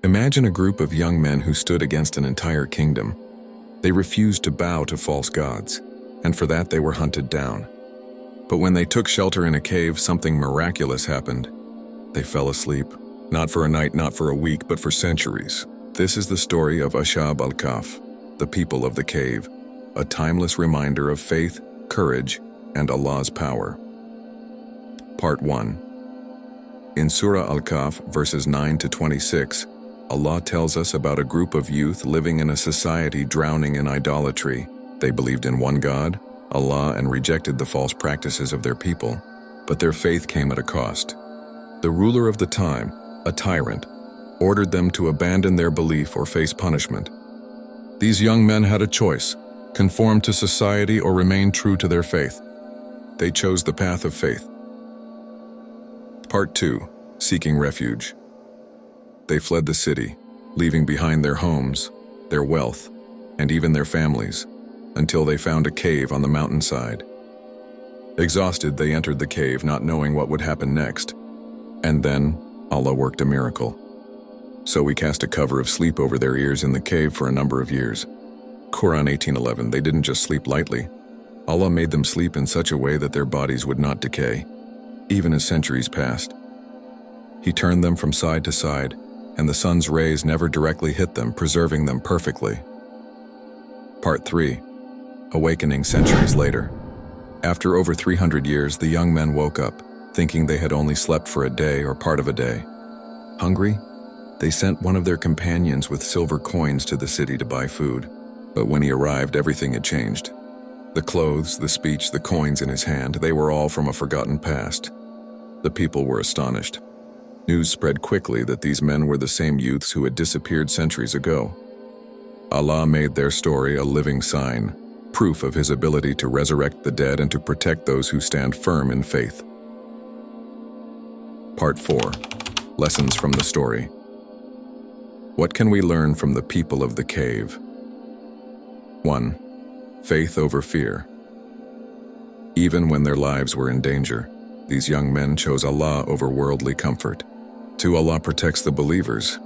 Imagine a group of young men who stood against an entire kingdom. They refused to bow to false gods, and for that they were hunted down. But when they took shelter in a cave, something miraculous happened. They fell asleep, not for a night, not for a week, but for centuries. This is the story of Ashab al-Kahf, the people of the cave, a timeless reminder of faith, courage, and Allah's power. Part 1. In Surah Al-Kahf, verses 9 to 26, Allah tells us about a group of youth living in a society drowning in idolatry. They believed in one God, Allah, and rejected the false practices of their people, but their faith came at a cost. The ruler of the time, a tyrant, ordered them to abandon their belief or face punishment. These young men had a choice: conform to society or remain true to their faith. They chose the path of faith. Part 2. Seeking refuge. They fled the city, leaving behind their homes, their wealth, and even their families, until they found a cave on the mountainside. Exhausted, they entered the cave, not knowing what would happen next. And then, Allah worked a miracle. So we cast a cover of sleep over their ears in the cave for a number of years. Qur'an 18:11, they didn't just sleep lightly. Allah made them sleep in such a way that their bodies would not decay, even as centuries passed. He turned them from side to side, and the sun's rays never directly hit them, preserving them perfectly. Part 3. Awakening centuries later. After over 300 years, the young men woke up, thinking they had only slept for a day or part of a day. Hungry? They sent one of their companions with silver coins to the city to buy food. But when he arrived, everything had changed. The clothes, the speech, the coins in his hand, they were all from a forgotten past. The people were astonished. News spread quickly that these men were the same youths who had disappeared centuries ago. Allah made their story a living sign, proof of His ability to resurrect the dead and to protect those who stand firm in faith. Part 4. Lessons from the story. What can we learn from the people of the cave? 1. Faith over fear. Even when their lives were in danger, these young men chose Allah over worldly comfort. 2. Allah protects the believers.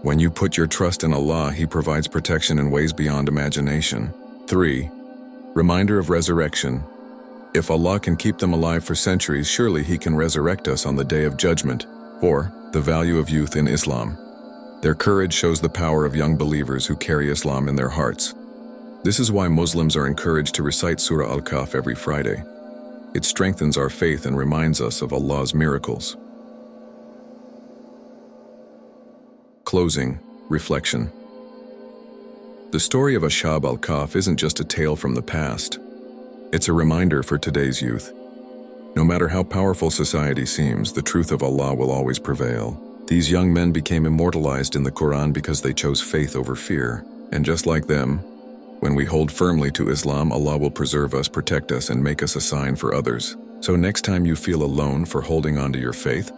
When you put your trust in Allah, He provides protection in ways beyond imagination. 3. Reminder of resurrection. If Allah can keep them alive for centuries, surely He can resurrect us on the Day of Judgment. 4. The value of youth in Islam. Their courage shows the power of young believers who carry Islam in their hearts. This is why Muslims are encouraged to recite Surah Al-Kahf every Friday. It strengthens our faith and reminds us of Allah's miracles. Closing. Reflection. The story of Ashab al-Kahf isn't just a tale from the past. It's a reminder for today's youth. No matter how powerful society seems, the truth of Allah will always prevail. These young men became immortalized in the Qur'an because they chose faith over fear. And just like them, when we hold firmly to Islam, Allah will preserve us, protect us, and make us a sign for others. So next time you feel alone for holding on to your faith,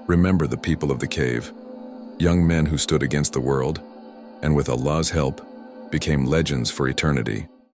remember the people of the cave, young men who stood against the world, and with Allah's help, became legends for eternity.